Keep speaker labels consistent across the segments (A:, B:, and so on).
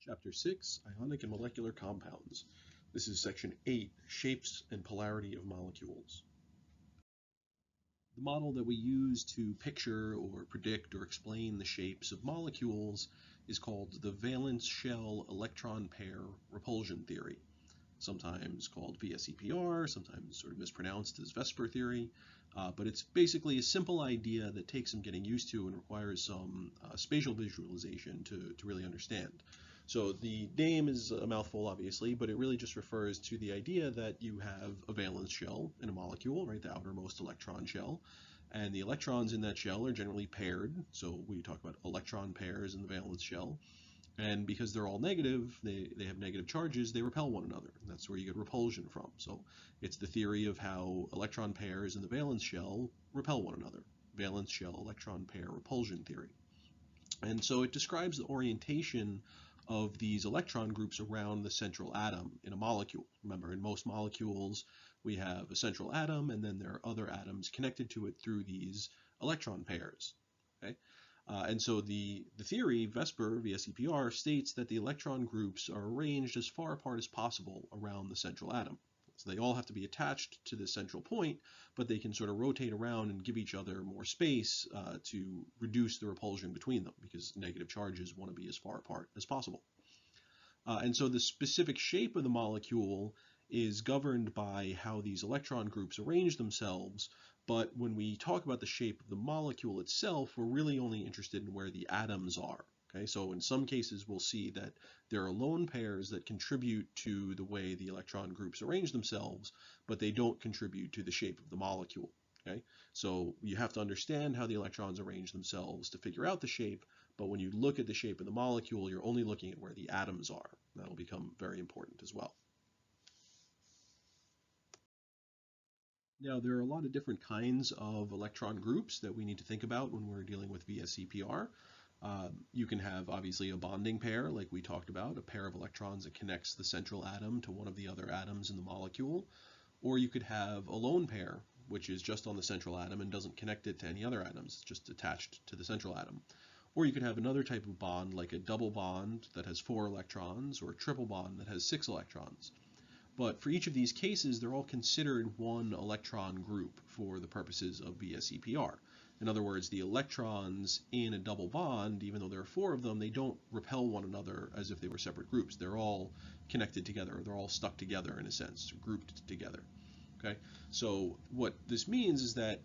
A: Chapter 6, Ionic and Molecular Compounds. This is Section 8, Shapes and Polarity of Molecules. The model that we use to picture or predict or explain the shapes of molecules is called the valence shell electron pair repulsion theory, sometimes called VSEPR, sometimes sort of mispronounced as Vesper theory, but it's basically a simple idea that takes some getting used to and requires some spatial visualization to really understand. So the name is a mouthful, obviously, but it really just refers to the idea that you have a valence shell in a molecule, right, the outermost electron shell, and the electrons in that shell are generally paired. So we talk about electron pairs in the valence shell. And because they're all negative, they have negative charges, they repel one another. That's where you get repulsion from. So it's the theory of how electron pairs in the valence shell repel one another. Valence shell electron pair repulsion theory. And so it describes the orientation of these electron groups around the central atom in a molecule. Remember, in most molecules, we have a central atom, and then there are other atoms connected to it through these electron pairs. Okay? And so the theory, Vesper, VSEPR, states that the electron groups are arranged as far apart as possible around the central atom. So they all have to be attached to the central point, but they can sort of rotate around and give each other more space to reduce the repulsion between them, because negative charges want to be as far apart as possible. And so the specific shape of the molecule is governed by how these electron groups arrange themselves, but when we talk about the shape of the molecule itself, we're really only interested in where the atoms are. Okay, so in some cases we'll see that there are lone pairs that contribute to the way the electron groups arrange themselves, but they don't contribute to the shape of the molecule. Okay, so you have to understand how the electrons arrange themselves to figure out the shape, but when you look at the shape of the molecule, you're only looking at where the atoms are. That'll become very important as well. Now, there are a lot of different kinds of electron groups that we need to think about when we're dealing with VSEPR. You can have, obviously, a bonding pair, like we talked about, a pair of electrons that connects the central atom to one of the other atoms in the molecule. Or you could have a lone pair, which is just on the central atom and doesn't connect it to any other atoms, it's just attached to the central atom. Or you could have another type of bond, like a double bond that has 4 electrons, or a triple bond that has 6 electrons. But for each of these cases, they're all considered one electron group for the purposes of VSEPR. In other words, the electrons in a double bond, even though there are 4 of them, they don't repel one another as if they were separate groups. They're all connected together. They're all stuck together in a sense, grouped together. Okay, so what this means is that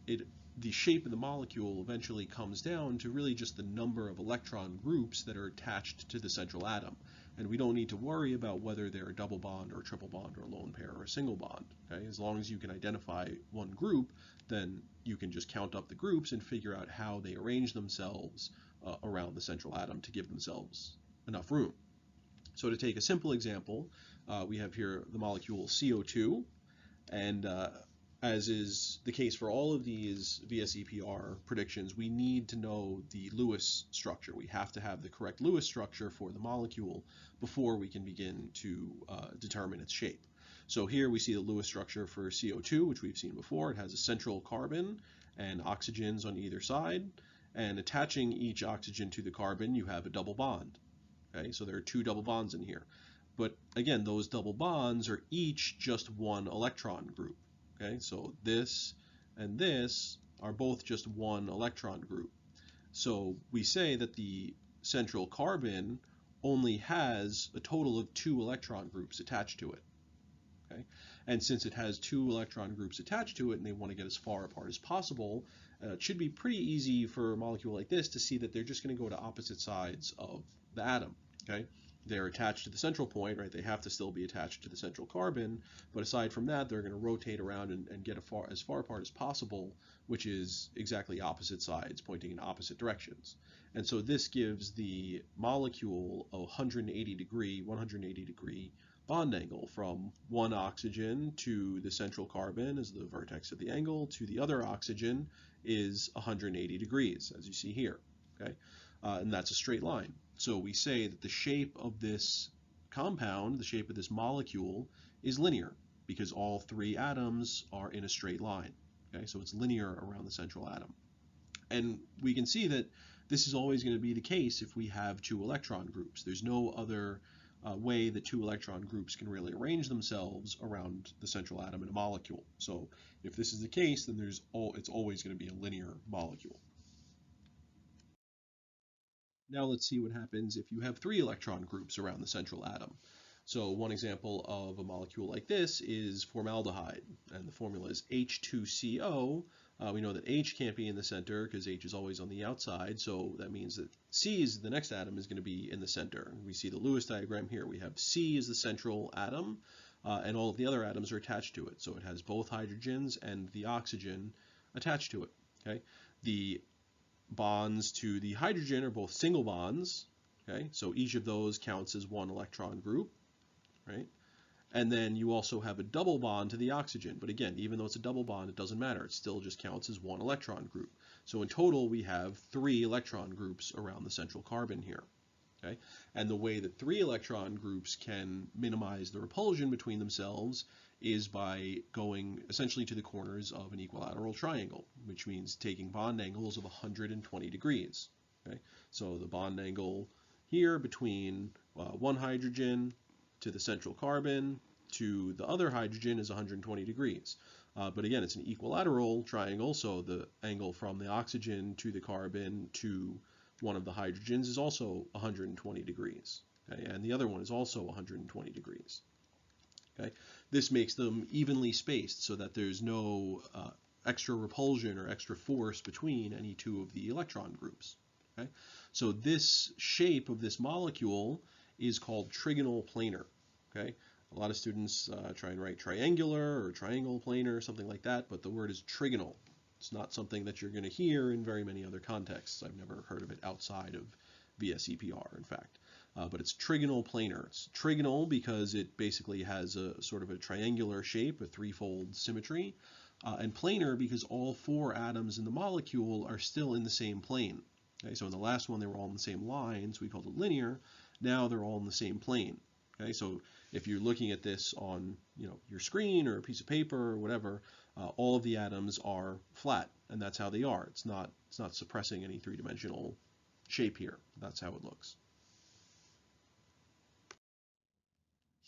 A: the shape of the molecule eventually comes down to really just the number of electron groups that are attached to the central atom. And we don't need to worry about whether they're a double bond or a triple bond or a lone pair or a single bond. Okay? As long as you can identify one group, then you can just count up the groups and figure out how they arrange themselves around the central atom to give themselves enough room. So to take a simple example, we have here the molecule CO2, and as is the case for all of these VSEPR predictions, we need to know the Lewis structure. We have to have the correct Lewis structure for the molecule before we can begin to determine its shape. So here we see the Lewis structure for CO2, which we've seen before. It has a central carbon and oxygens on either side, and attaching each oxygen to the carbon, you have a double bond. Okay, so there are 2 double bonds in here. But again, those double bonds are each just one electron group. Okay, so this and this are both just one electron group. So we say that the central carbon only has a total of 2 electron groups attached to it. Okay, and since it has 2 electron groups attached to it and they want to get as far apart as possible, it should be pretty easy for a molecule like this to see that they're just going to go to opposite sides of the atom. Okay, they're attached to the central point, right? They have to still be attached to the central carbon, but aside from that, they're going to rotate around and get as far apart as possible, which is exactly opposite sides, pointing in opposite directions. And so this gives the molecule a 180 degree bond angle from one oxygen to the central carbon is the vertex of the angle, to the other oxygen is 180 degrees, as you see here. Okay, and that's a straight line. So we say that the shape of this compound, the shape of this molecule, is linear because all 3 atoms are in a straight line. Okay, so it's linear around the central atom. And we can see that This is always going to be the case if we have two electron groups. There's no other way that two electron groups can really arrange themselves around the central atom in a molecule. So if this is the case, then it's always going to be a linear molecule. Now let's see what happens if you have three electron groups around the central atom. So one example of a molecule like this is formaldehyde, and the formula is H2CO. We know that H can't be in the center because H is always on the outside, so that means that C is the next atom is going to be in the center. We see the Lewis diagram here. We have C as the central atom, and all of the other atoms are attached to it. So it has both hydrogens and the oxygen attached to it. Okay, the bonds to the hydrogen are both single bonds. Okay, so each of those counts as one electron group, right? And then you also have a double bond to the oxygen. But again, even though it's a double bond, it doesn't matter. It still just counts as one electron group. So in total, we have 3 electron groups around the central carbon here. Okay? And the way that 3 electron groups can minimize the repulsion between themselves is by going essentially to the corners of an equilateral triangle, which means taking bond angles of 120 degrees. Okay? So the bond angle here between one hydrogen to the central carbon to the other hydrogen is 120 degrees. But again, it's an equilateral triangle, so the angle from the oxygen to the carbon to one of the hydrogens is also 120 degrees. Okay? And the other one is also 120 degrees. Okay? This makes them evenly spaced so that there's no extra repulsion or extra force between any two of the electron groups. Okay? So this shape of this molecule is called trigonal planar. Okay? A lot of students try and write triangular or triangle planar or something like that, but the word is trigonal. It's not something that you're going to hear in very many other contexts. I've never heard of it outside of VSEPR, in fact. But it's trigonal planar. It's trigonal because it basically has a sort of a triangular shape, a threefold symmetry, and planar because all 4 atoms in the molecule are still in the same plane. Okay, so in the last one, they were all in the same line, so we called it linear. Now they're all in the same plane. Okay, so if you're looking at this on your screen or a piece of paper or whatever, all of the atoms are flat, and that's how they are. It's not suppressing any three-dimensional shape here. That's how it looks.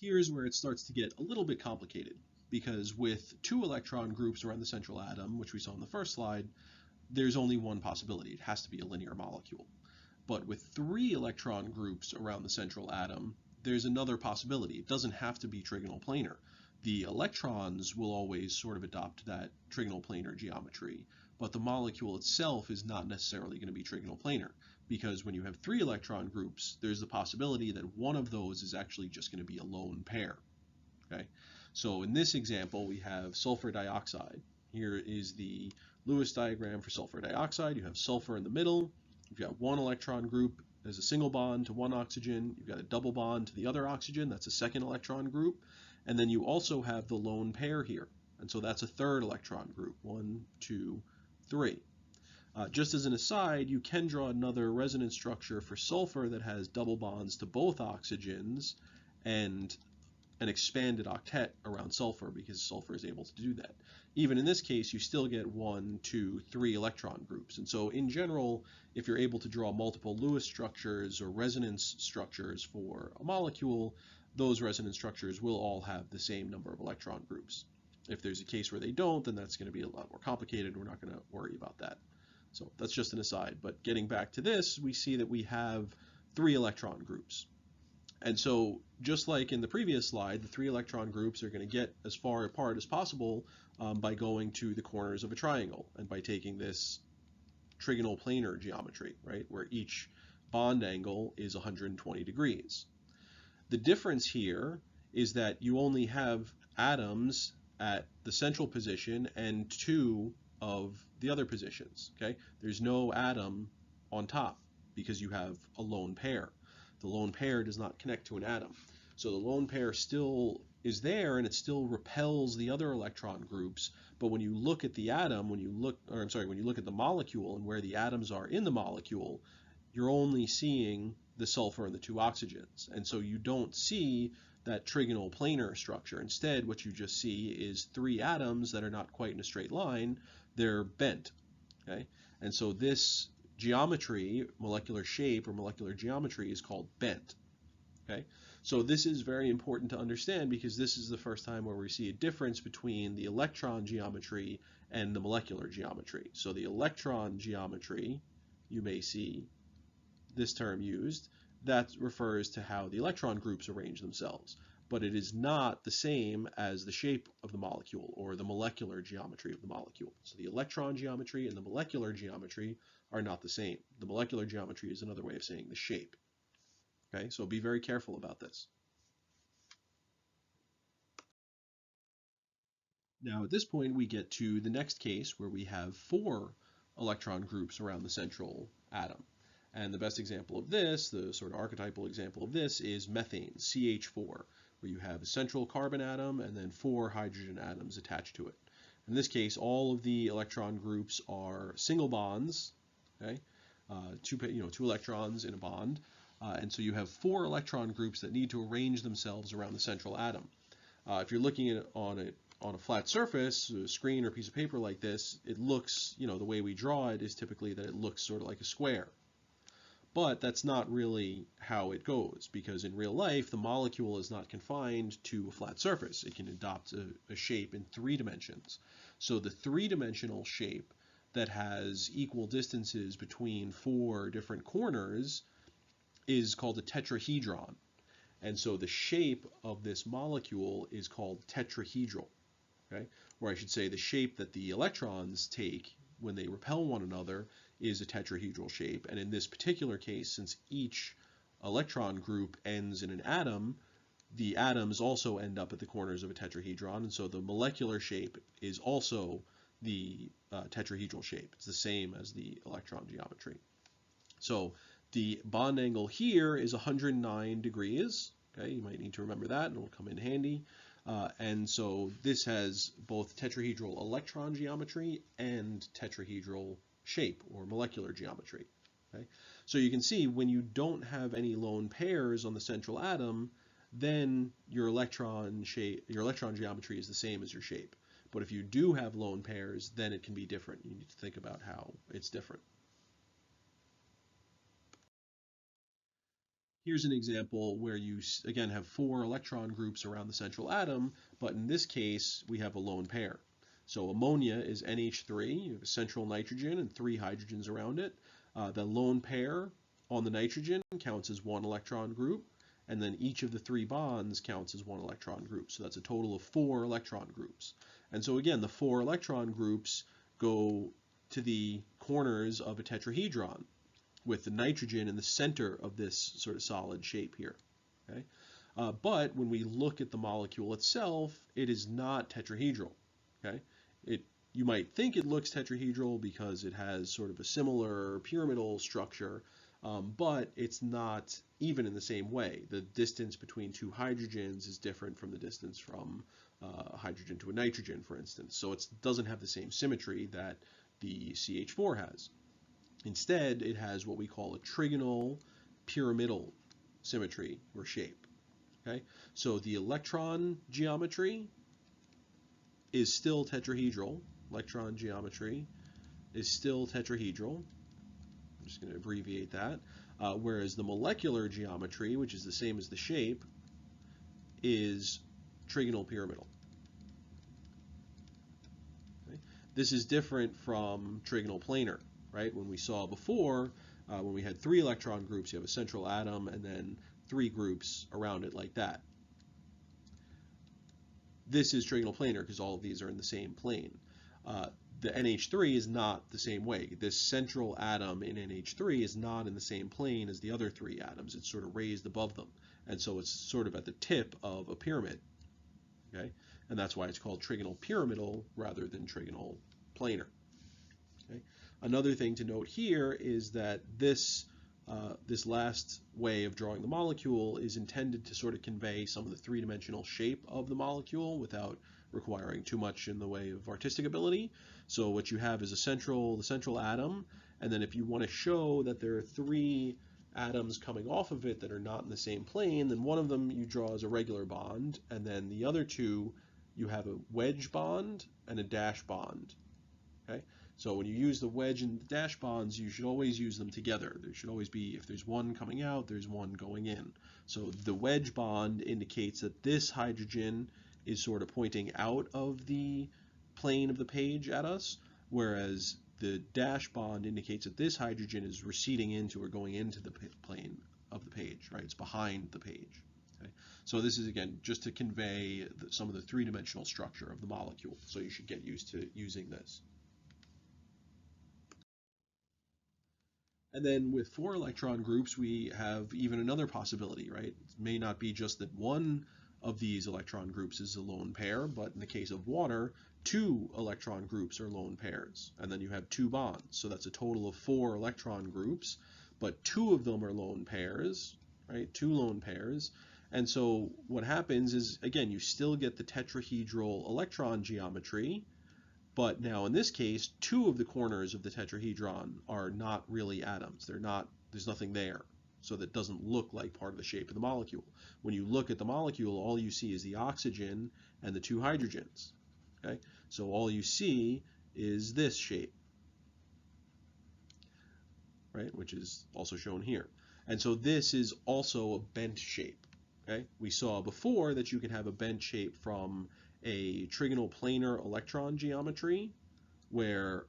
A: Here's where it starts to get a little bit complicated, because with 2 electron groups around the central atom, which we saw in the first slide, there's only one possibility. It has to be a linear molecule. But with 3 electron groups around the central atom, there's another possibility. It doesn't have to be trigonal planar. The electrons will always sort of adopt that trigonal planar geometry, but the molecule itself is not necessarily going to be trigonal planar, because when you have 3 electron groups, there's the possibility that one of those is actually just going to be a lone pair. Okay? So in this example, we have sulfur dioxide. Here is the Lewis diagram for sulfur dioxide. You have sulfur in the middle. You've got 1 electron group as a single bond to one oxygen. You've got a double bond to the other oxygen. That's a 2nd electron group. And then you also have the lone pair here. And so that's a 3rd electron group. 1, 2, 3. Just as an aside, you can draw another resonance structure for sulfur that has double bonds to both oxygens and an expanded octet around sulfur, because sulfur is able to do that. Even in this case, you still get 1, 2, 3 electron groups. And so in general, if you're able to draw multiple Lewis structures or resonance structures for a molecule, those resonance structures will all have the same number of electron groups. If there's a case where they don't, then that's going to be a lot more complicated. We're not going to worry about that. So that's just an aside. But getting back to this, we see that we have 3 electron groups. And so just like in the previous slide, the 3 electron groups are going to get as far apart as possible by going to the corners of a triangle and by taking this trigonal planar geometry, right, where each bond angle is 120 degrees. The difference here is that you only have atoms at the central position and 2 of the other positions. Okay, there's no atom on top because you have a lone pair. The lone pair does not connect to an atom. So the lone pair still is there and it still repels the other electron groups. But when you look at the atom, when you look at the molecule and where the atoms are in the molecule, you're only seeing the sulfur and the 2 oxygens. And so you don't see that trigonal planar structure. Instead, what you just see is 3 atoms that are not quite in a straight line. They're bent. Okay? And so this geometry, molecular shape, or molecular geometry is called bent. Okay, so this is very important to understand because this is the first time where we see a difference between the electron geometry and the molecular geometry. So the electron geometry, you may see this term used, that refers to how the electron groups arrange themselves, but it is not the same as the shape of the molecule or the molecular geometry of the molecule. So the electron geometry and the molecular geometry are not the same. The molecular geometry is another way of saying the shape. Okay, so be very careful about this. Now at this point we get to the next case where we have 4 electron groups around the central atom. And the best example of this, the sort of archetypal example of this, is methane, CH4, where you have a central carbon atom and then 4 hydrogen atoms attached to it. In this case, all of the electron groups are single bonds, okay? Two electrons in a bond. And so you have 4 electron groups that need to arrange themselves around the central atom. If you're looking at on a flat surface, a screen or piece of paper like this, it looks, the way we draw it is typically that it looks sort of like a square. But that's not really how it goes, because in real life, the molecule is not confined to a flat surface. It can adopt a shape in 3 dimensions. So the 3-dimensional shape that has equal distances between 4 different corners is called a tetrahedron. And so the shape of this molecule is called tetrahedral, okay? Or I should say the shape that the electrons take when they repel one another is a tetrahedral shape. And in this particular case, since each electron group ends in an atom, the atoms also end up at the corners of a tetrahedron. And so the molecular shape is also the tetrahedral shape. It's the same as the electron geometry. So the bond angle here is 109 degrees. Okay, you might need to remember that, and it will come in handy. And so this has both tetrahedral electron geometry and tetrahedral shape or molecular geometry. Okay? So you can see when you don't have any lone pairs on the central atom, then your electron geometry is the same as your shape. But if you do have lone pairs, then it can be different. You need to think about how it's different. Here's an example where you, again, have 4 electron groups around the central atom, but in this case, we have a lone pair. So ammonia is NH3, you have a central nitrogen and 3 hydrogens around it. The lone pair on the nitrogen counts as 1 electron group, and then each of the 3 bonds counts as 1 electron group. So that's a total of 4 electron groups. And so again, the 4 electron groups go to the corners of a tetrahedron, with the nitrogen in the center of this sort of solid shape here. Okay? But when we look at the molecule itself, it is not tetrahedral. Okay? You might think it looks tetrahedral because it has sort of a similar pyramidal structure, but it's not even in the same way. The distance between 2 hydrogens is different from the distance from a hydrogen to a nitrogen, for instance. So it doesn't have the same symmetry that the CH4 has. Instead, it has what we call a trigonal pyramidal symmetry or shape. Okay? So the electron geometry is still tetrahedral. Electron geometry is still tetrahedral. I'm just going to abbreviate that. Whereas the molecular geometry, which is the same as the shape, is trigonal pyramidal. Okay? This is different from trigonal planar. Right? When we saw before, when we had 3 electron groups, you have a central atom and then 3 groups around it like that. This is trigonal planar because all of these are in the same plane. The NH3 is not the same way. This central atom in NH3 is not in the same plane as the other 3 atoms. It's sort of raised above them. And so it's sort of at the tip of a pyramid. Okay? And that's why it's called trigonal pyramidal rather than trigonal planar. Okay? Another thing to note here is that this last way of drawing the molecule is intended to sort of convey some of the 3-dimensional shape of the molecule without requiring too much in the way of artistic ability. So what you have is the central atom, and then if you want to show that there are 3 atoms coming off of it that are not in the same plane, then one of them you draw as a regular bond, and then the other 2 you have a wedge bond and a dash bond. Okay? So when you use the wedge and the dash bonds, you should always use them together. There should always be, if there's one coming out, there's one going in. So the wedge bond indicates that this hydrogen is sort of pointing out of the plane of the page at us, whereas the dash bond indicates that this hydrogen is receding into or going into the plane of the page, right? It's behind the page. Okay? So this is, again, just to convey some of the three-dimensional structure of the molecule. So you should get used to using this. And then with 4 electron groups, we have even another possibility, right? It may not be just that one of these electron groups is a lone pair, but in the case of water, 2 electron groups are lone pairs. And then you have 2 bonds. So that's a total of 4 electron groups, but 2 of them are lone pairs, right? 2 lone pairs. And so what happens is, again, you still get the tetrahedral electron geometry, but now in this case, 2 of the corners of the tetrahedron are not really atoms. They're not, there's nothing there. So that doesn't look like part of the shape of the molecule. When you look at the molecule, all you see is the oxygen and the 2 hydrogens. Okay? So all you see is this shape, right? Which is also shown here. And so this is also a bent shape. Okay? We saw before that you could have a bent shape from a trigonal planar electron geometry, where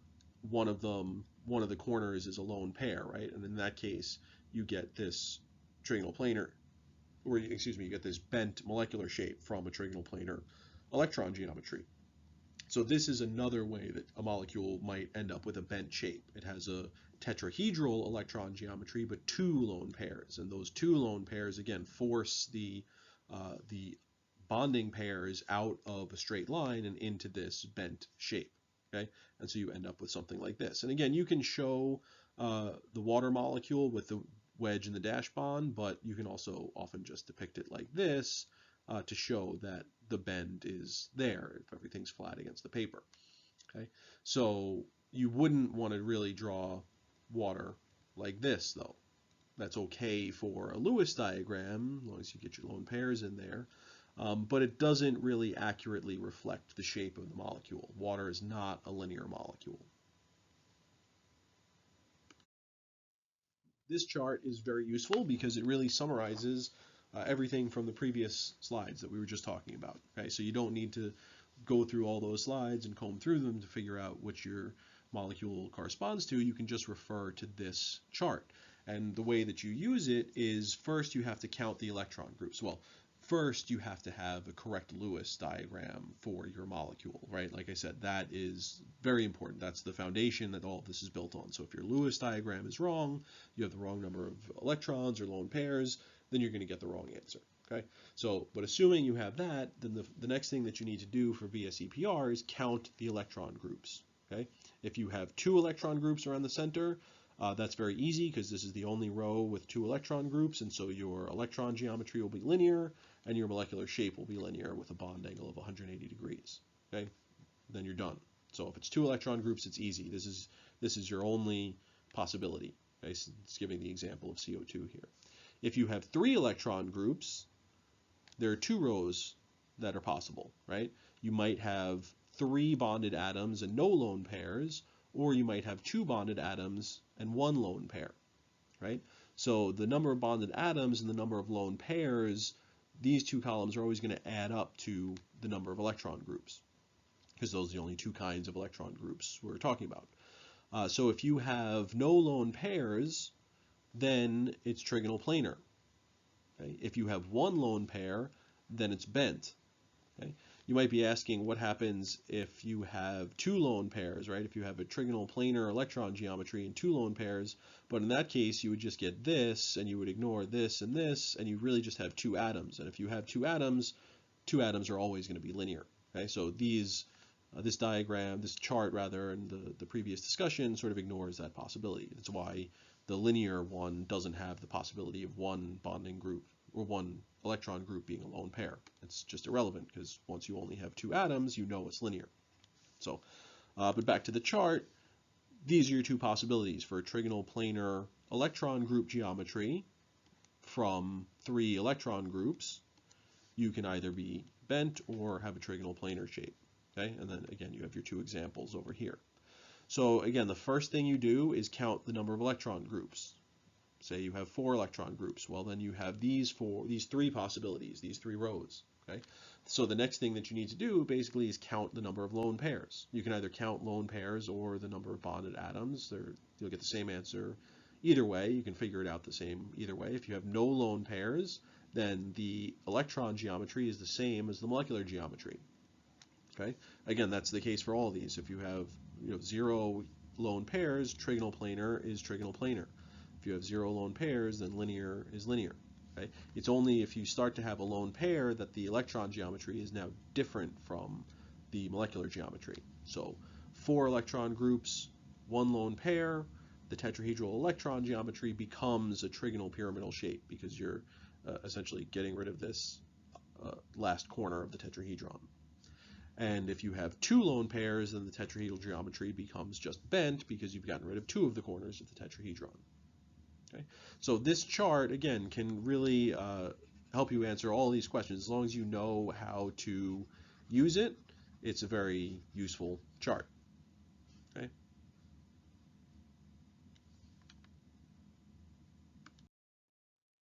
A: one of the corners is a lone pair, right? And in that case, you get this trigonal planar, or excuse me, you get this bent molecular shape from a trigonal planar electron geometry. So this is another way that a molecule might end up with a bent shape. It has a tetrahedral electron geometry, but 2 lone pairs, and those 2 lone pairs again force the bonding pairs out of a straight line and into this bent shape. Okay, and so you end up with something like this. And again, you can show the water molecule with the wedge and the dash bond, but you can also often just depict it like this to show that the bend is there if everything's flat against the paper. Okay, so you wouldn't want to really draw water like this, though. That's okay for a Lewis diagram, as long as you get your lone pairs in there. But it doesn't really accurately reflect the shape of the molecule. Water is not a linear molecule. This chart is very useful because it really summarizes everything from the previous slides that we were just talking about. Okay, so you don't need to go through all those slides and comb through them to figure out which your molecule corresponds to. You can just refer to this chart. And the way that you use it is, first you have to count the electron groups. Well, first you have to have a correct Lewis diagram for your molecule, right? Like I said, that is very important. That's the foundation that all of this is built on. So if your Lewis diagram is wrong, you have the wrong number of electrons or lone pairs, then you're going to get the wrong answer. Okay, so, but assuming you have that, then the next thing that you need to do for VSEPR is count the electron groups. Okay, if you have 2 electron groups around the center, that's very easy because this is the only row with 2 electron groups, and so your electron geometry will be linear and your molecular shape will be linear with a bond angle of 180 degrees. Okay, then you're done. So if it's 2 electron groups, it's easy. This is your only possibility. Okay, so it's giving the example of CO2 here. If you have 3 electron groups, there are 2 rows that are possible, right? You might have 3 bonded atoms and no lone pairs, or you might have 2 bonded atoms and 1 lone pair, right? So the number of bonded atoms and the number of lone pairs, these 2 columns are always going to add up to the number of electron groups, because those are the only 2 kinds of electron groups we're talking about. So if you have no lone pairs, then it's trigonal planar. Okay? If you have 1 lone pair, then it's bent. Okay? You might be asking what happens if you have 2 lone pairs, right? If you have a trigonal planar electron geometry and 2 lone pairs, but in that case you would just get this and you would ignore this, and you really just have 2 atoms. And if you have 2 atoms are always going to be linear. Okay? So this diagram, this chart rather, and the previous discussion sort of ignores that possibility. That's why the linear one doesn't have the possibility of 1 bonding group or 1 electron group being a lone pair. It's just irrelevant because once you only have 2 atoms, you know it's linear. So, but back to the chart, these are your 2 possibilities for a trigonal planar electron group geometry from 3 electron groups. You can either be bent or have a trigonal planar shape. Okay, and then again, you have your 2 examples over here. So again, the first thing you do is count the number of electron groups. Say you have 4 electron groups. Well, then you have these 3 possibilities, these 3 rows. Okay. So the next thing that you need to do basically is count the number of lone pairs. You can either count lone pairs or the number of bonded atoms. You'll get the same answer either way. You can figure it out the same either way. If you have no lone pairs, then the electron geometry is the same as the molecular geometry. Okay. Again, that's the case for all of these. If you have 0 lone pairs, trigonal planar is trigonal planar. If you have 0 lone pairs, then linear is linear. Okay? It's only if you start to have a lone pair that the electron geometry is now different from the molecular geometry. So 4 electron groups, 1 lone pair, the tetrahedral electron geometry becomes a trigonal pyramidal shape because you're essentially getting rid of this last corner of the tetrahedron. And if you have 2 lone pairs, then the tetrahedral geometry becomes just bent because you've gotten rid of 2 of the corners of the tetrahedron. Okay? So this chart, again, can really help you answer all these questions. As long as you know how to use it, it's a very useful chart. Okay?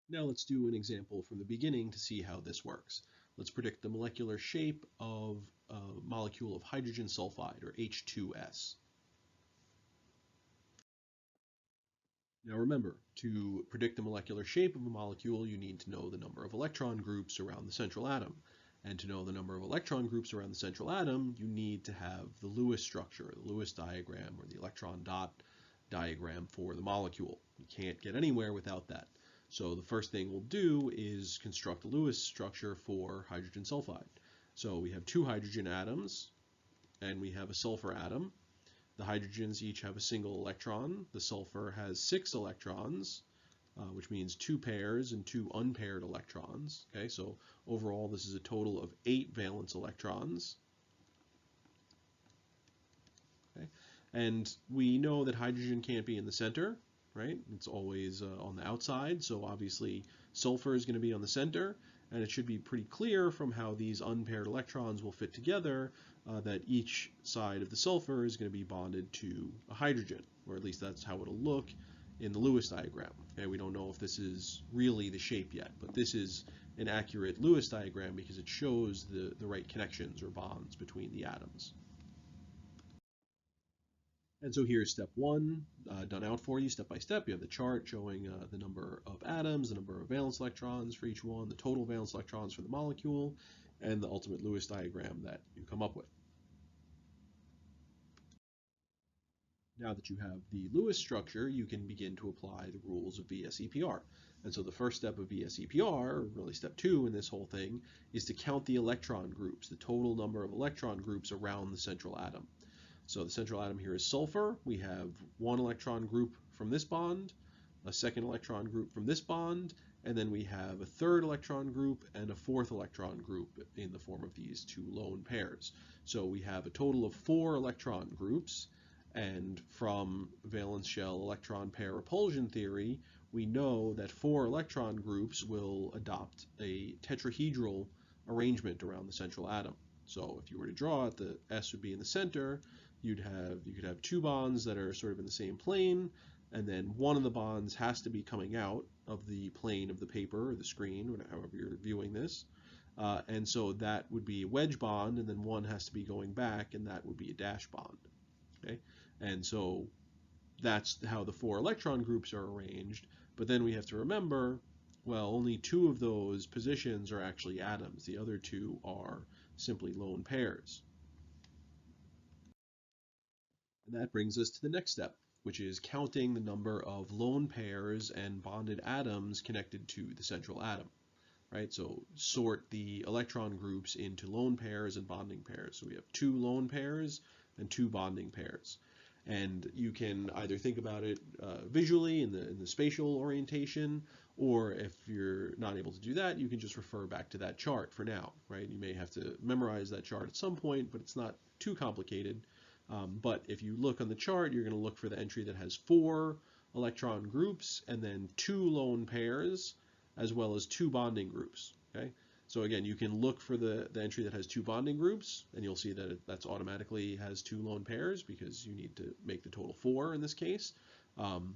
A: Now let's do an example from the beginning to see how this works. Let's predict the molecular shape of a molecule of hydrogen sulfide, or H2S. Now remember, to predict the molecular shape of a molecule, you need to know the number of electron groups around the central atom. And to know the number of electron groups around the central atom, you need to have the Lewis structure, the Lewis diagram, or the electron dot diagram for the molecule. You can't get anywhere without that. So the first thing we'll do is construct a Lewis structure for hydrogen sulfide. So we have 2 hydrogen atoms, and we have a sulfur atom. The hydrogens each have a single electron. The sulfur has 6 electrons, which means 2 pairs and 2 unpaired electrons. Okay, so overall this is a total of 8 valence electrons. Okay, and we know that hydrogen can't be in the center, right? It's always on the outside, so obviously sulfur is going to be on the center, and it should be pretty clear from how these unpaired electrons will fit together that each side of the sulfur is going to be bonded to a hydrogen, or at least that's how it'll look in the Lewis diagram. Okay, we don't know if this is really the shape yet, but this is an accurate Lewis diagram because it shows the right connections or bonds between the atoms. And so here's step 1 done out for you step by step. You have the chart showing the number of atoms, the number of valence electrons for each one, the total valence electrons for the molecule, and the ultimate Lewis diagram that you come up with. Now that you have the Lewis structure, you can begin to apply the rules of VSEPR. And so the first step of VSEPR, or really step 2 in this whole thing, is to count the electron groups, the total number of electron groups around the central atom. So the central atom here is sulfur. We have 1 electron group from this bond, a 2nd electron group from this bond, and then we have a 3rd electron group and a 4th electron group in the form of these 2 lone pairs. So we have a total of 4 electron groups, and from valence shell electron pair repulsion theory, we know that 4 electron groups will adopt a tetrahedral arrangement around the central atom. So if you were to draw it, the S would be in the center. You could have 2 bonds that are sort of in the same plane, and then one of the bonds has to be coming out of the plane of the paper or the screen, or however you're viewing this. And so that would be a wedge bond, and then one has to be going back, and that would be a dash bond. Okay, and so that's how the 4 electron groups are arranged. But then we have to remember, well, only 2 of those positions are actually atoms. The other 2 are simply lone pairs. And that brings us to the next step, which is counting the number of lone pairs and bonded atoms connected to the central atom. Right? So sort the electron groups into lone pairs and bonding pairs. So we have 2 lone pairs and 2 bonding pairs. And you can either think about it visually in the spatial orientation, or if you're not able to do that, you can just refer back to that chart for now, right? You may have to memorize that chart at some point, but it's not too complicated. But if you look on the chart, you're going to look for the entry that has 4 electron groups and then 2 lone pairs, as well as 2 bonding groups. Okay, So again, you can look for the entry that has two bonding groups, and you'll see that that's automatically has two lone pairs because you need to make the total 4 in this case. Um,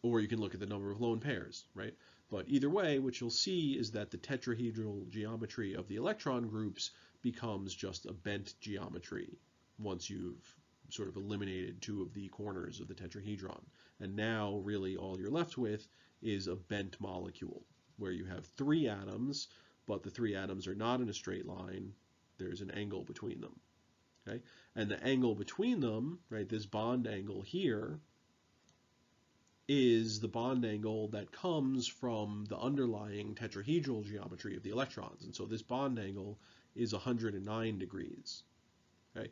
A: or you can look at the number of lone pairs, right? But either way, what you'll see is that the tetrahedral geometry of the electron groups becomes just a bent geometry once you've sort of eliminated two of the corners of the tetrahedron. And now really all you're left with is a bent molecule where you have three atoms, but the three atoms are not in a straight line. There's an angle between them. Okay? And the angle between them, right, this bond angle here, is the bond angle that comes from the underlying tetrahedral geometry of the electrons. And so this bond angle is 109 degrees. Okay?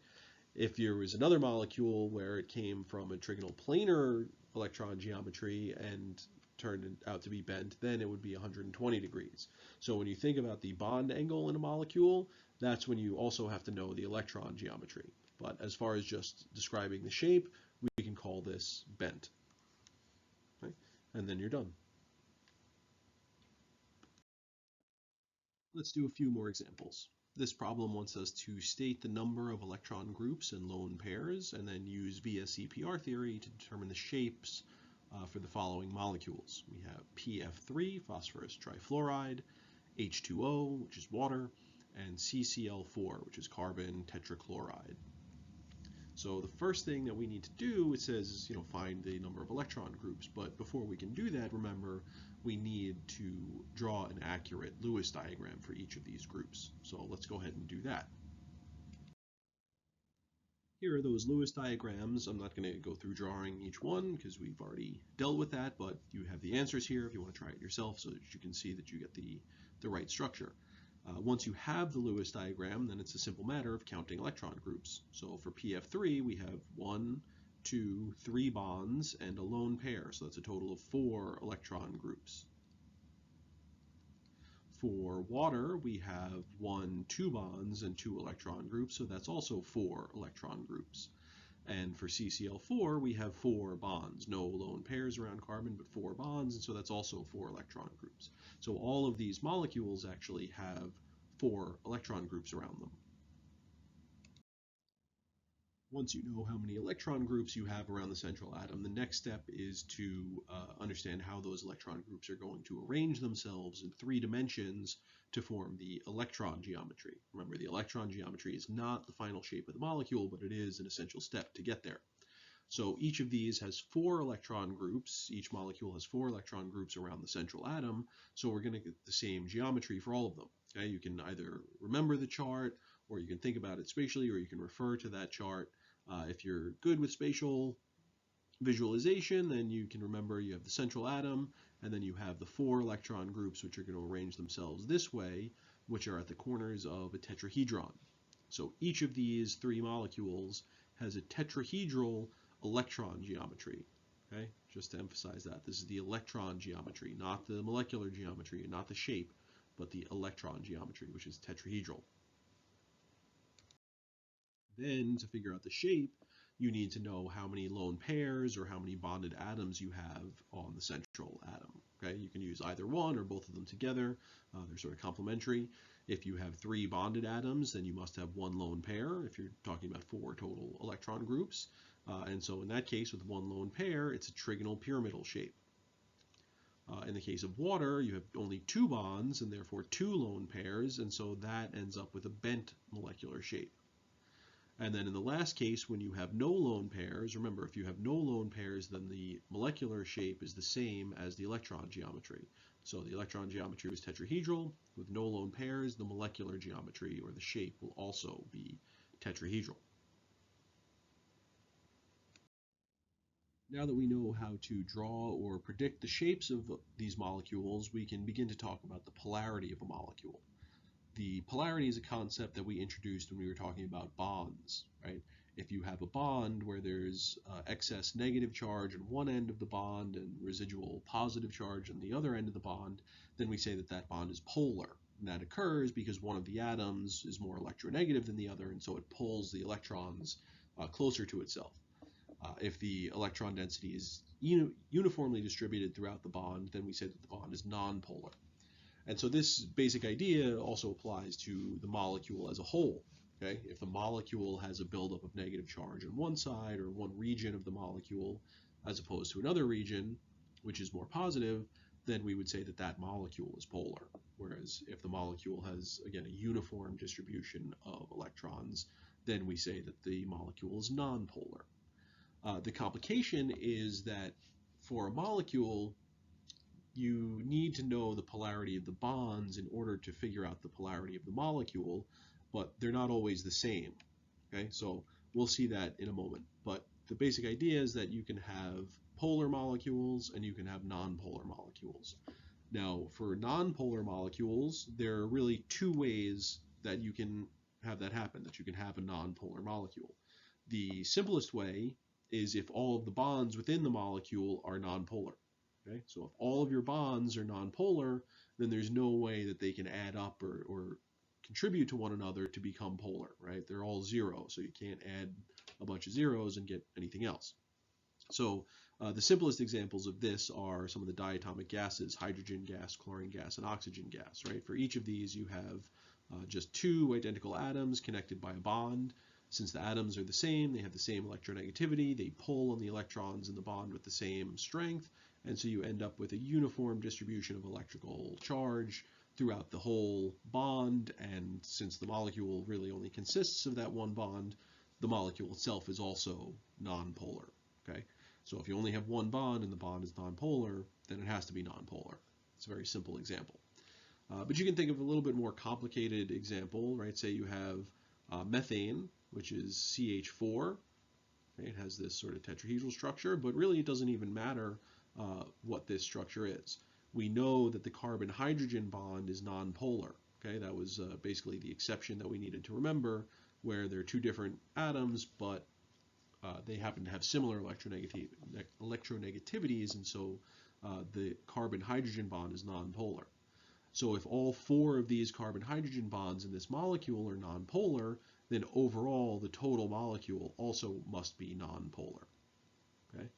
A: If there was another molecule where it came from a trigonal planar electron geometry and turned out to be bent, then it would be 120 degrees. So when you think about the bond angle in a molecule, that's when you also have to know the electron geometry. But as far as just describing the shape, we can call this bent. Okay? And then you're done. Let's do a few more examples. This problem wants us to state the number of electron groups and lone pairs, and then use VSEPR theory to determine the shapes for the following molecules. We have PF3, phosphorus trifluoride, H2O, which is water, and CCl4, which is carbon tetrachloride. So the first thing that we need to do, it says, find the number of electron groups. But before we can do that, remember, we need to draw an accurate Lewis diagram for each of these groups. So let's go ahead and do that. Here are those Lewis diagrams. I'm not going to go through drawing each one because we've already dealt with that, but you have the answers here if you want to try it yourself so that you can see that you get the right structure. Once you have the Lewis diagram, then it's a simple matter of counting electron groups. So for PF3, we have 1, 2, 3 bonds and a lone pair. So that's a total of 4 electron groups. For water, we have 1, 2 bonds and 2 electron groups. So that's also 4 electron groups. And for CCl4, we have 4 bonds. No lone pairs around carbon, but 4 bonds, and so that's also 4 electron groups. So all of these molecules actually have 4 electron groups around them. Once you know how many electron groups you have around the central atom, the next step is to understand how those electron groups are going to arrange themselves in 3 dimensions to form the electron geometry. Remember, the electron geometry is not the final shape of the molecule, but it is an essential step to get there. So each of these has 4 electron groups. Each molecule has 4 electron groups around the central atom. So we're going to get the same geometry for all of them. Okay? You can either remember the chart, or you can think about it spatially, or you can refer to that chart. If you're good with spatial visualization, then you can remember you have the central atom, and then you have the 4 electron groups which are going to arrange themselves this way, which are at the corners of a tetrahedron. So each of these 3 molecules has a tetrahedral electron geometry. Okay, just to emphasize that. This is the electron geometry, not the molecular geometry, not the shape, but the electron geometry, which is tetrahedral. Then, to figure out the shape, you need to know how many lone pairs or how many bonded atoms you have on the central atom. Okay, you can use either one or both of them together. They're sort of complementary. If you have 3 bonded atoms, then you must have 1 lone pair if you're talking about 4 total electron groups. And so in that case, with 1 lone pair, it's a trigonal pyramidal shape. In the case of water, you have only 2 bonds and therefore 2 lone pairs, and so that ends up with a bent molecular shape. And then in the last case, when you have no lone pairs, remember, if you have no lone pairs, then the molecular shape is the same as the electron geometry. So the electron geometry is tetrahedral. With no lone pairs, the molecular geometry, or the shape, will also be tetrahedral. Now that we know how to draw or predict the shapes of these molecules, we can begin to talk about the polarity of a molecule. The polarity is a concept that we introduced when we were talking about bonds, right? If you have a bond where there's excess negative charge on one end of the bond and residual positive charge on the other end of the bond, then we say that that bond is polar. And that occurs because one of the atoms is more electronegative than the other, and so it pulls the electrons closer to itself. If the electron density is uniformly distributed throughout the bond, then we say that the bond is nonpolar. And so this basic idea also applies to the molecule as a whole. Okay? If the molecule has a buildup of negative charge on one side or one region of the molecule as opposed to another region, which is more positive, then we would say that that molecule is polar. Whereas if the molecule has, again, a uniform distribution of electrons, then we say that the molecule is nonpolar. The complication is that for a molecule, you need to know the polarity of the bonds in order to figure out the polarity of the molecule, but they're not always the same. Okay, so we'll see that in a moment. But the basic idea is that you can have polar molecules and you can have nonpolar molecules. Now, for nonpolar molecules, there are really two ways that you can have that happen, that you can have a nonpolar molecule. The simplest way is if all of the bonds within the molecule are nonpolar. Okay, so if all of your bonds are nonpolar, then there's no way that they can add up or contribute to one another to become polar, right? They're all zero, so you can't add a bunch of zeros and get anything else. So the simplest examples of this are some of the diatomic gases, hydrogen gas, chlorine gas, and oxygen gas, right? For each of these, you have just two identical atoms connected by a bond. Since the atoms are the same, they have the same electronegativity, they pull on the electrons in the bond with the same strength, and so you end up with a uniform distribution of electrical charge throughout the whole bond, and since the molecule really only consists of that one bond, the molecule itself is also nonpolar. Okay, so if you only have one bond and the bond is nonpolar, then it has to be nonpolar. It's a very simple example. But you can think of a little bit more complicated example, right? Say you have methane, which is CH4. Okay? It has this sort of tetrahedral structure, but really it doesn't even matter what this structure is. We know that the carbon-hydrogen bond is nonpolar. Okay? That was basically the exception that we needed to remember, where there are two different atoms, but they happen to have similar electronegativities, and so the carbon-hydrogen bond is nonpolar. So if all four of these carbon-hydrogen bonds in this molecule are nonpolar, then overall the total molecule also must be nonpolar. Okay?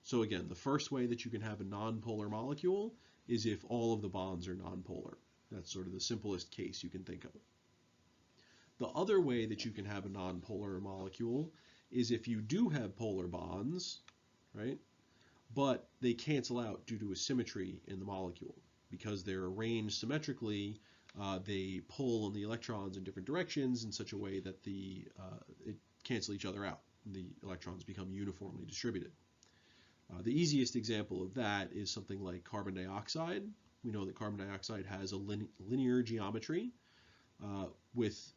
A: So again, the first way that you can have a nonpolar molecule is if all of the bonds are nonpolar. That's sort of the simplest case you can think of. The other way that you can have a nonpolar molecule is if you do have polar bonds, right? But they cancel out due to a symmetry in the molecule. Because they're arranged symmetrically, they pull on the electrons in different directions in such a way that it cancel each other out. The electrons become uniformly distributed. The easiest example of that is something like carbon dioxide. We know that carbon dioxide has a linear geometry. With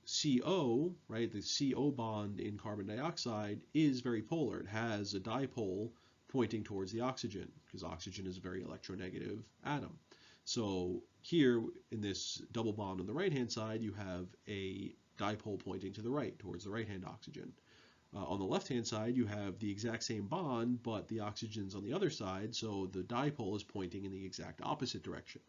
A: CO, right, the CO bond in carbon dioxide is very polar. It has a dipole pointing towards the oxygen, because oxygen is a very electronegative atom. So here, in this double bond on the right-hand side, you have a dipole pointing to the right, towards the right-hand oxygen. On the left-hand side, you have the exact same bond, but the oxygen's on the other side, so the dipole is pointing in the exact opposite direction.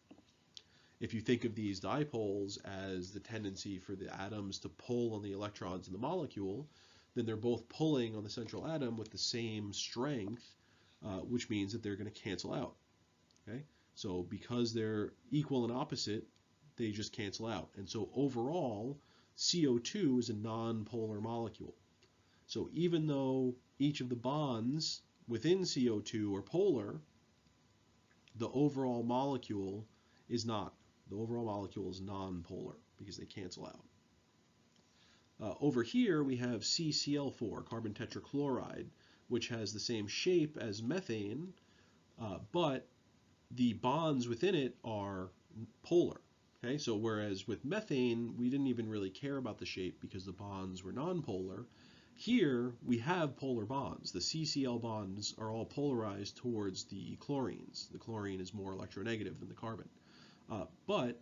A: If you think of these dipoles as the tendency for the atoms to pull on the electrons in the molecule, then they're both pulling on the central atom with the same strength, which means that they're going to cancel out. Okay? So because they're equal and opposite, they just cancel out. And so overall, CO2 is a nonpolar molecule. So even though each of the bonds within CO2 are polar, the overall molecule is not. The overall molecule is nonpolar because they cancel out. Over here we have CCl4, carbon tetrachloride, which has the same shape as methane, but the bonds within it are polar. Okay, so whereas with methane we didn't even really care about the shape because the bonds were nonpolar, here we have polar bonds. The CCl bonds are all polarized towards the chlorines. The chlorine is more electronegative than the carbon. But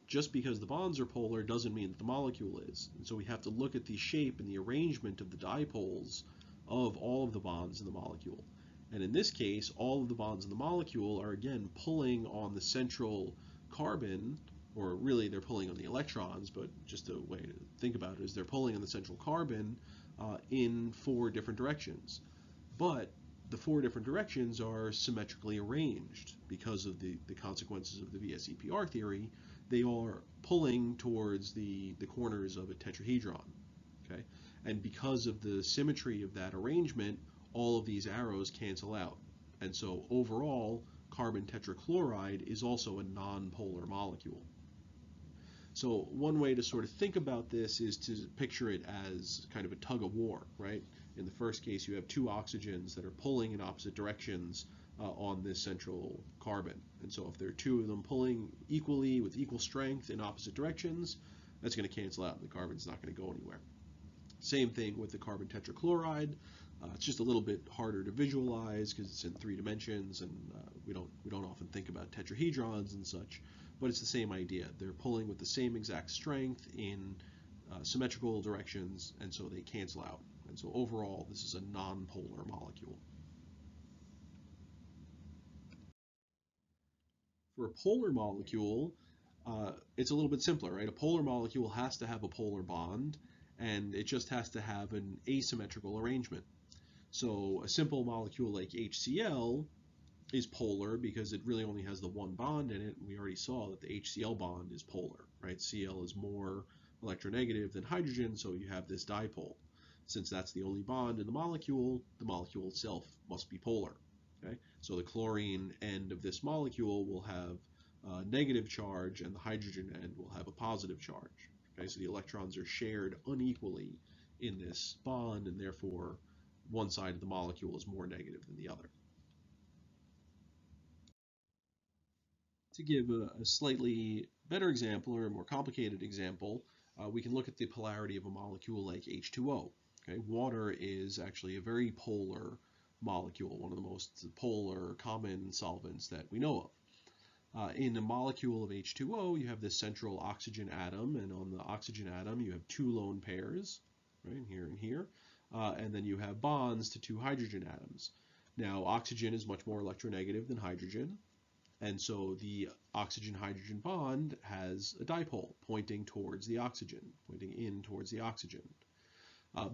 A: just because the bonds are polar doesn't mean that the molecule is. And so we have to look at the shape and the arrangement of the dipoles of all of the bonds in the molecule. And in this case, all of the bonds in the molecule are again pulling on the central carbon, or really they're pulling on the electrons, but just a way to think about it is they're pulling on the central carbon in four different directions. But the four different directions are symmetrically arranged because of the consequences of the VSEPR theory. They are pulling towards the corners of a tetrahedron. Okay? And because of the symmetry of that arrangement, all of these arrows cancel out. And so overall, carbon tetrachloride is also a nonpolar molecule. So one way to sort of think about this is to picture it as kind of a tug of war, right? In the first case, you have two oxygens that are pulling in opposite directions on this central carbon. And so if there are two of them pulling equally with equal strength in opposite directions, that's going to cancel out and the carbon's not going to go anywhere. Same thing with the carbon tetrachloride. It's just a little bit harder to visualize because it's in 3 dimensions, and we don't often think about tetrahedrons and such. But it's the same idea. They're pulling with the same exact strength in symmetrical directions, and so they cancel out. And so overall, this is a nonpolar molecule. For a polar molecule, it's a little bit simpler, right? A polar molecule has to have a polar bond, and it just has to have an asymmetrical arrangement. So a simple molecule like HCl is polar because it really only has the one bond in it. And we already saw that the HCl bond is polar, right? Cl is more electronegative than hydrogen, so you have this dipole. Since that's the only bond in the molecule itself must be polar. Okay? So the chlorine end of this molecule will have a negative charge and the hydrogen end will have a positive charge. Okay? So the electrons are shared unequally in this bond, and therefore one side of the molecule is more negative than the other. To give a slightly better example or a more complicated example, we can look at the polarity of a molecule like H2O. Okay? Water is actually a very polar molecule, one of the most polar common solvents that we know of. In a molecule of H2O, you have this central oxygen atom, and on the oxygen atom you have two lone pairs, right, here and here, and then you have bonds to two hydrogen atoms. Now, oxygen is much more electronegative than hydrogen, and so the oxygen-hydrogen bond has a dipole pointing towards the oxygen, pointing in towards the oxygen.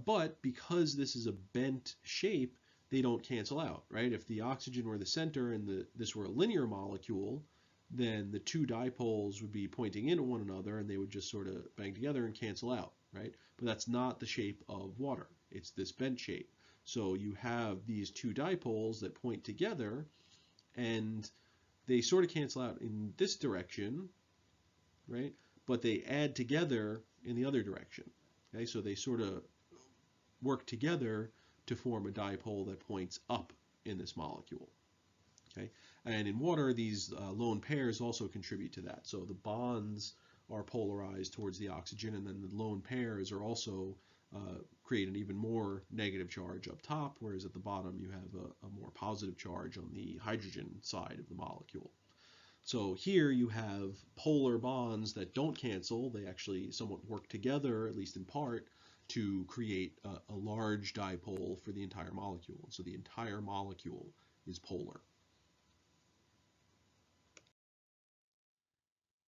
A: But because this is a bent shape, they don't cancel out, right? If the oxygen were the center and this were a linear molecule, then the two dipoles would be pointing into one another and they would just sort of bang together and cancel out, right? But that's not the shape of water. It's this bent shape. So you have these two dipoles that point together, and they sort of cancel out in this direction, right? But they add together in the other direction. Okay, so they sort of work together to form a dipole that points up in this molecule. Okay, and in water, these lone pairs also contribute to that. So the bonds are polarized towards the oxygen, and then the lone pairs are also create an even more negative charge up top, whereas at the bottom you have a more positive charge on the hydrogen side of the molecule. So here you have polar bonds that don't cancel. They actually somewhat work together, at least in part, to create a large dipole for the entire molecule. So the entire molecule is polar.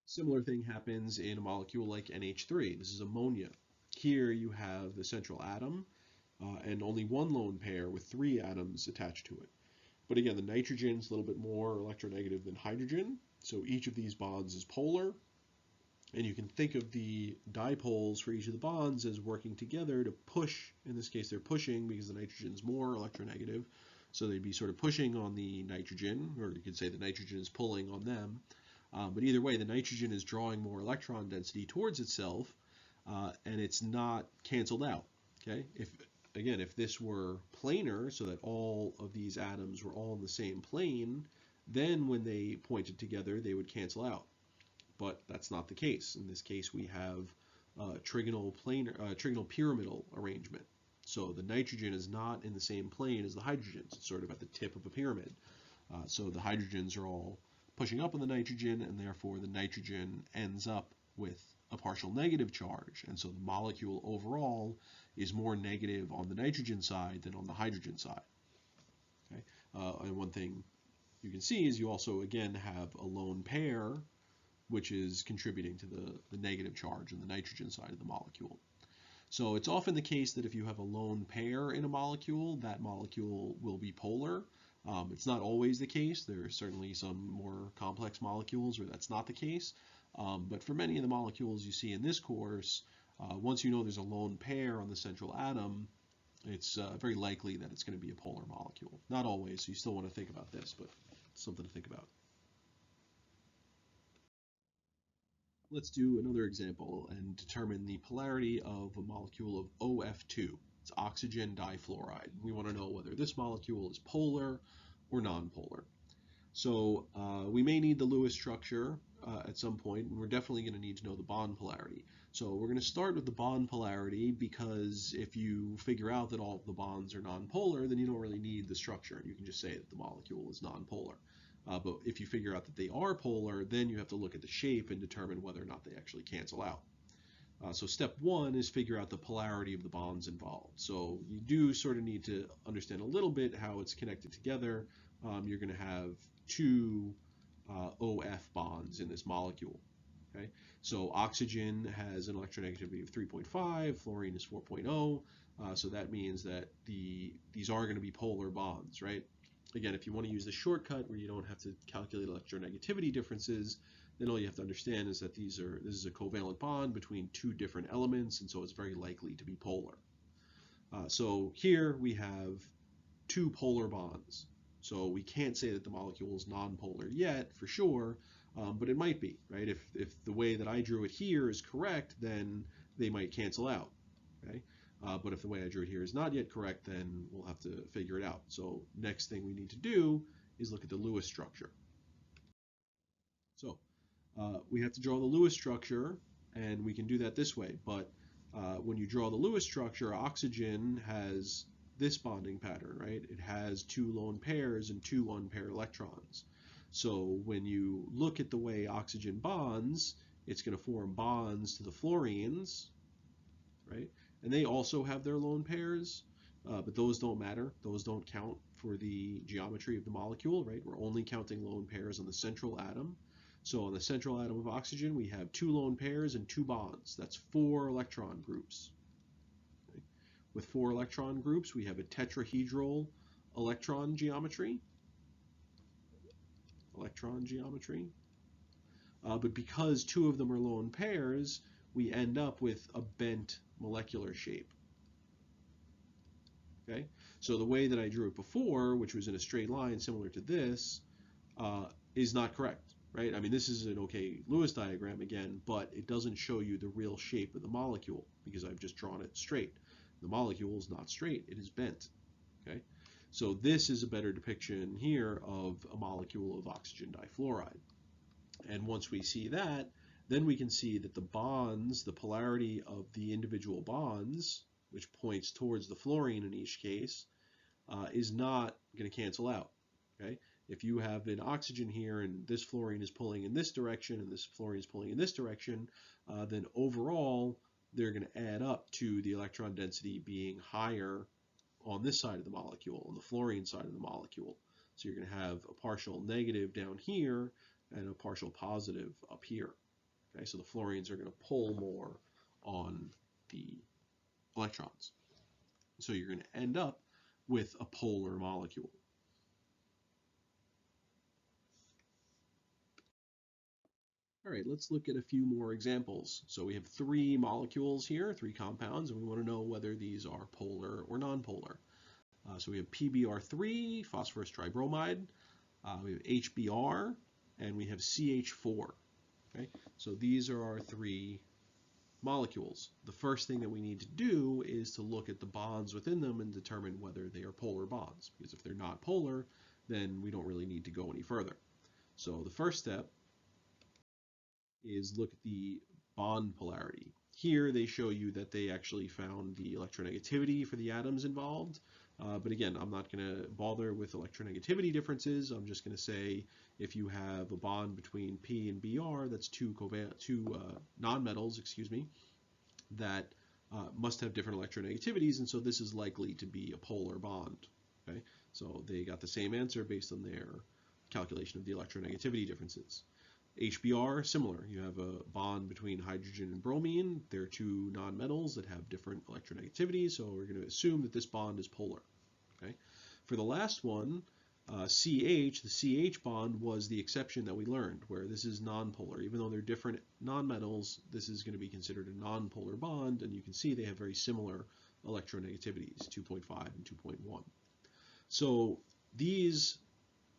A: Similar thing happens in a molecule like NH3. This is ammonia. Here you have the central atom and only one lone pair with 3 atoms attached to it. But again, the nitrogen is a little bit more electronegative than hydrogen, so each of these bonds is polar. And you can think of the dipoles for each of the bonds as working together to push. In this case, they're pushing because the nitrogen is more electronegative. So they'd be sort of pushing on the nitrogen, or you could say the nitrogen is pulling on them. But either way, the nitrogen is drawing more electron density towards itself, and it's not canceled out. Okay? If this were planar, so that all of these atoms were all in the same plane, then when they pointed together, they would cancel out. But that's not the case. In this case, we have trigonal pyramidal arrangement. So the nitrogen is not in the same plane as the hydrogens. It's sort of at the tip of a pyramid. So the hydrogens are all pushing up on the nitrogen, and therefore the nitrogen ends up with a partial negative charge. And so the molecule overall is more negative on the nitrogen side than on the hydrogen side. Okay? And one thing you can see is you also, again, have a lone pair, which is contributing to the negative charge on the nitrogen side of the molecule. So it's often the case that if you have a lone pair in a molecule, that molecule will be polar. It's not always the case. There are certainly some more complex molecules where that's not the case. But for many of the molecules you see in this course, once you know there's a lone pair on the central atom, it's very likely that it's going to be a polar molecule. Not always, so you still want to think about this, but it's something to think about. Let's do another example and determine the polarity of a molecule of OF2. It's oxygen difluoride. We want to know whether this molecule is polar or nonpolar. So we may need the Lewis structure at some point, and we're definitely going to need to know the bond polarity. So we're going to start with the bond polarity because if you figure out that all of the bonds are nonpolar, then you don't really need the structure. You can just say that the molecule is nonpolar. But if you figure out that they are polar, then you have to look at the shape and determine whether or not they actually cancel out. So step one is figure out the polarity of the bonds involved. So you do sort of need to understand a little bit how it's connected together. You're going to have two OF bonds in this molecule. Okay, so oxygen has an electronegativity of 3.5, fluorine is 4.0, so that means that these are going to be polar bonds, right? Again, if you want to use the shortcut where you don't have to calculate electronegativity differences, then all you have to understand is that this is a covalent bond between two different elements, and so it's very likely to be polar. So here we have two polar bonds. So we can't say that the molecule is nonpolar yet, for sure, but it might be, right? If the way that I drew it here is correct, then they might cancel out, okay? But if the way I drew it here is not yet correct, then we'll have to figure it out. So next thing we need to do is look at the Lewis structure. So we have to draw the Lewis structure, and we can do that this way. But when you draw the Lewis structure, oxygen has this bonding pattern, right? It has two lone pairs and two unpaired electrons. So when you look at the way oxygen bonds, it's going to form bonds to the fluorines, right? And they also have their lone pairs, but those don't matter. Those don't count for the geometry of the molecule, right? We're only counting lone pairs on the central atom. So on the central atom of oxygen, we have two lone pairs and two bonds. That's 4 electron groups. Okay? With 4 electron groups, we have a tetrahedral electron geometry. But because 2 of them are lone pairs, we end up with a bent molecular shape. Okay, so the way that I drew it before, which was in a straight line similar to this, is not correct, right? I mean, this is an okay Lewis diagram again, but it doesn't show you the real shape of the molecule because I've just drawn it straight. The molecule is not straight, it is bent, okay? So this is a better depiction here of a molecule of oxygen difluoride. And once we see that, then we can see that the bonds, the polarity of the individual bonds, which points towards the fluorine in each case, is not going to cancel out. Okay, if you have an oxygen here and this fluorine is pulling in this direction and this fluorine is pulling in this direction, then overall they're going to add up to the electron density being higher on this side of the molecule, on the fluorine side of the molecule. So you're going to have a partial negative down here and a partial positive up here. Okay, so the fluorines are going to pull more on the electrons. So you're going to end up with a polar molecule. All right, let's look at a few more examples. So we have 3 molecules here, 3 compounds, and we want to know whether these are polar or nonpolar. So we have PBr3, phosphorus tribromide, we have HBr, and we have CH4. Okay, so these are our 3 molecules. The first thing that we need to do is to look at the bonds within them and determine whether they are polar bonds. Because if they're not polar, then we don't really need to go any further. So the first step is look at the bond polarity. Here they show you that they actually found the electronegativity for the atoms involved. But again, I'm not going to bother with electronegativity differences. I'm just going to say if you have a bond between P and Br, that's two nonmetals, excuse me, that must have different electronegativities, and so this is likely to be a polar bond. Okay, so they got the same answer based on their calculation of the electronegativity differences. HBr, similar. You have a bond between hydrogen and bromine. They're two nonmetals that have different electronegativities, so we're going to assume that this bond is polar. Okay. For the last one, CH, the CH bond was the exception that we learned, where this is nonpolar. Even though they're different nonmetals, this is going to be considered a nonpolar bond, and you can see they have very similar electronegativities, 2.5 and 2.1. So these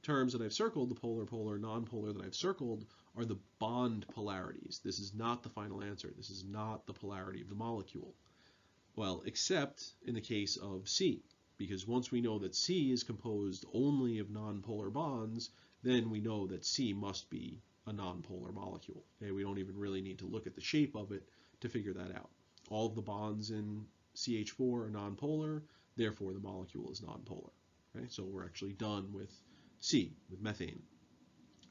A: terms that I've circled, the polar, polar, nonpolar that I've circled, are the bond polarities. This is not the final answer. This is not the polarity of the molecule. Well, except in the case of C, because once we know that C is composed only of nonpolar bonds, then we know that C must be a nonpolar molecule. Okay, we don't even really need to look at the shape of it to figure that out. All of the bonds in CH4 are nonpolar, therefore the molecule is nonpolar. Okay, so we're actually done with C, with methane.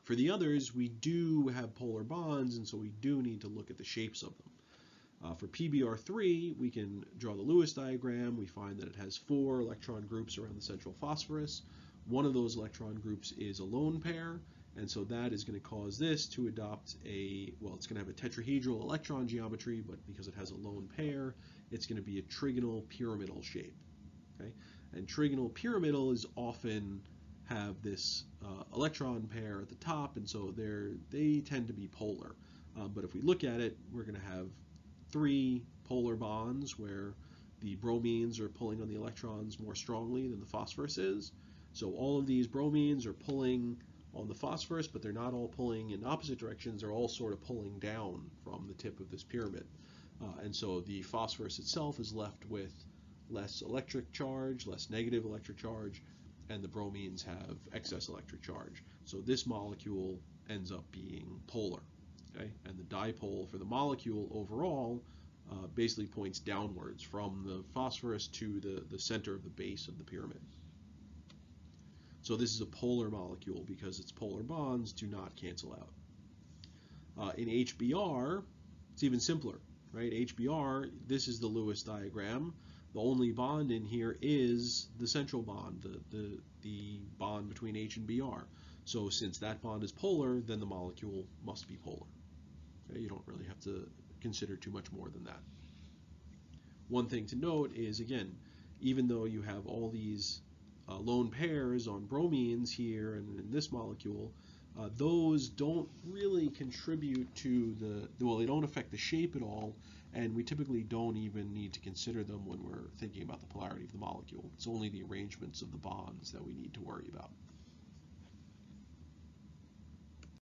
A: For the others, we do have polar bonds, and so we do need to look at the shapes of them. For PBr3, we can draw the Lewis diagram. We find that it has 4 electron groups around the central phosphorus. One of those electron groups is a lone pair, and so that is going to cause this to adopt a, well, it's going to have a tetrahedral electron geometry, but because it has a lone pair, it's going to be a trigonal pyramidal shape. Okay? And trigonal pyramidal is often have this electron pair at the top, and so they tend to be polar. But if we look at it, we're going to have 3 polar bonds where the bromines are pulling on the electrons more strongly than the phosphorus is. So all of these bromines are pulling on the phosphorus, but they're not all pulling in opposite directions. They're all sort of pulling down from the tip of this pyramid. And so the phosphorus itself is left with less electric charge, less negative electric charge, and the bromines have excess electric charge. So this molecule ends up being polar. Okay? And the dipole for the molecule overall basically points downwards from the phosphorus to the center of the base of the pyramid. So this is a polar molecule because its polar bonds do not cancel out. In HBr, it's even simpler, right? HBr, this is the Lewis diagram. The only bond in here is the central bond, the bond between H and Br. So since that bond is polar, then the molecule must be polar. Okay, you don't really have to consider too much more than that. One thing to note is, again, even though you have all these lone pairs on bromines here and in this molecule, those don't really contribute to well, they don't affect the shape at all, and we typically don't even need to consider them when we're thinking about the polarity of the molecule. It's only the arrangements of the bonds that we need to worry about.